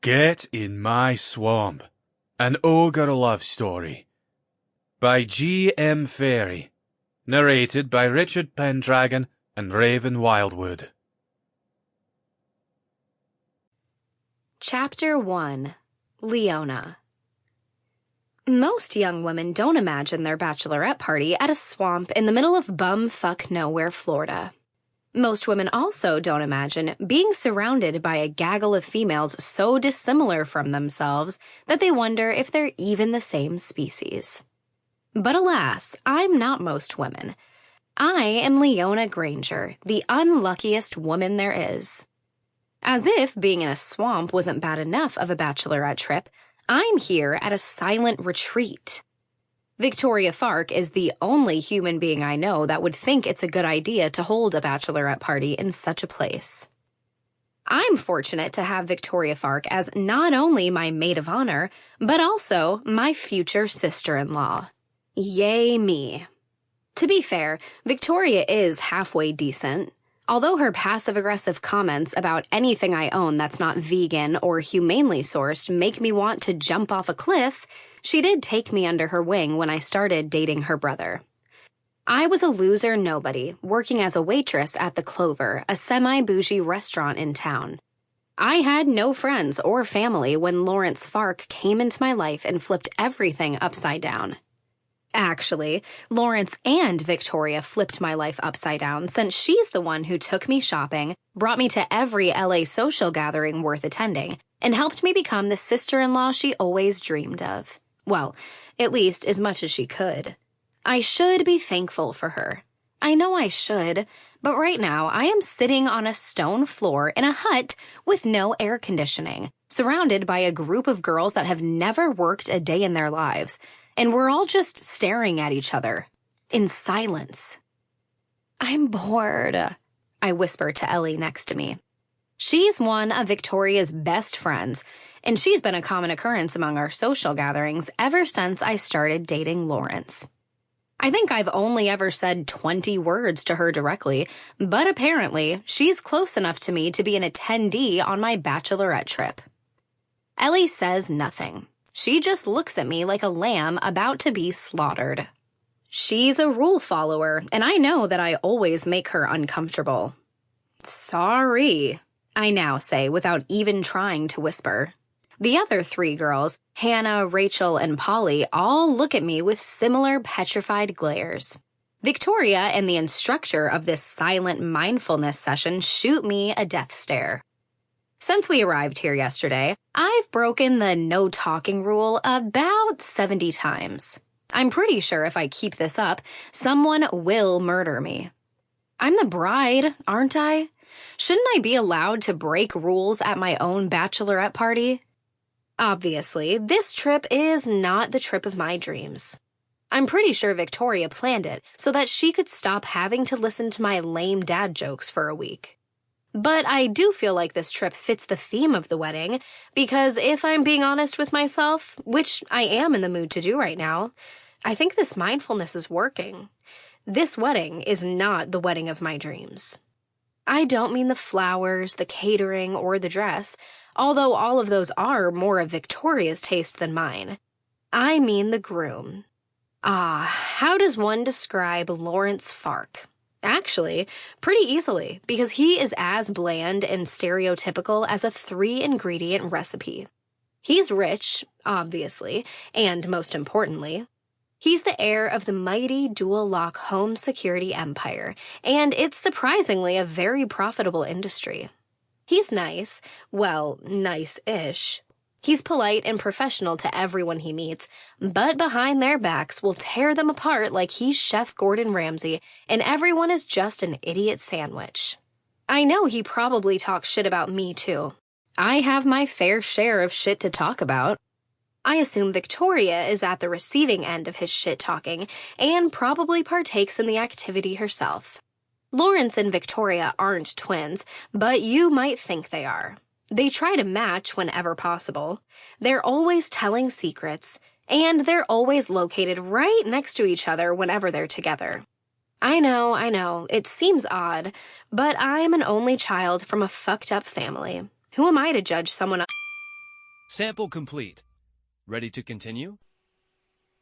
Get in My Swamp, an Ogre love story by G.M. Ferry, narrated by Richard Pendragon and Raven Wildewood. Chapter 1. Liona. Most young women don't imagine their bachelorette party at a swamp in the middle of bumfuck nowhere, Florida. Most women also don't imagine being surrounded by a gaggle of females so dissimilar from themselves that they wonder if they're even the same species. But alas, I'm not most women. I am Liona Granger, the unluckiest woman there is. As if being in a swamp wasn't bad enough of a bachelorette trip, I'm here at a silent retreat. Victoria Fark is the only human being I know that would think it's a good idea to hold a bachelorette party in such a place. I'm fortunate to have Victoria Fark as not only my maid of honor, but also my future sister-in-law. Yay me. To be fair, Victoria is halfway decent. Although her passive-aggressive comments about anything I own that's not vegan or humanely sourced make me want to jump off a cliff, she did take me under her wing when I started dating her brother. I was a loser nobody, working as a waitress at the Clover, a semi-bougie restaurant in town. I had no friends or family when Lawrence Fark came into my life and flipped everything upside down. Actually, Lawrence and Victoria flipped my life upside down since she's the one who took me shopping, brought me to every LA social gathering worth attending, and helped me become the sister-in-law she always dreamed of. Well, at least as much as she could. I should be thankful for her. I know I should, but right now I am sitting on a stone floor in a hut with no air conditioning, surrounded by a group of girls that have never worked a day in their lives, and we're all just staring at each other, in silence. I'm bored, I whisper to Ellie next to me. She's one of Victoria's best friends, and she's been a common occurrence among our social gatherings ever since I started dating Lawrence. I think I've only ever said 20 words to her directly, but apparently she's close enough to me to be an attendee on my bachelorette trip. Ellie says nothing. She just looks at me like a lamb about to be slaughtered. She's a rule follower, and I know that I always make her uncomfortable. Sorry, I now say without even trying to whisper. The other three girls, Hannah, Rachel, and Polly, all look at me with similar petrified glares. Victoria and the instructor of this silent mindfulness session shoot me a death stare. Since we arrived here yesterday, I've broken the no-talking rule about 70 times. I'm pretty sure if I keep this up, someone will murder me. I'm the bride, aren't I? Shouldn't I be allowed to break rules at my own bachelorette party? Obviously, this trip is not the trip of my dreams. I'm pretty sure Victoria planned it so that she could stop having to listen to my lame dad jokes for a week. But I do feel like this trip fits the theme of the wedding, because if I'm being honest with myself, which I am in the mood to do right now, I think this mindfulness is working. This wedding is not the wedding of my dreams. I don't mean the flowers, the catering, or the dress, although all of those are more of Victoria's taste than mine. I mean the groom. How does one describe Lawrence Fark? Actually, pretty easily, because he is as bland and stereotypical as a 3-ingredient recipe. He's rich, obviously, and most importantly, he's the heir of the mighty dual-lock home security empire, and it's surprisingly a very profitable industry. He's nice, well, nice-ish. He's polite and professional to everyone he meets, but behind their backs will tear them apart like he's Chef Gordon Ramsay and everyone is just an idiot sandwich. I know he probably talks shit about me too. I have my fair share of shit to talk about. I assume Victoria is at the receiving end of his shit-talking and probably partakes in the activity herself. Lawrence and Victoria aren't twins, but you might think they are. They try to match whenever possible. They're always telling secrets, and they're always located right next to each other whenever they're together. I know, it seems odd, but I'm an only child from a fucked up family. Who am I to judge someone else? Sample complete. Ready to continue?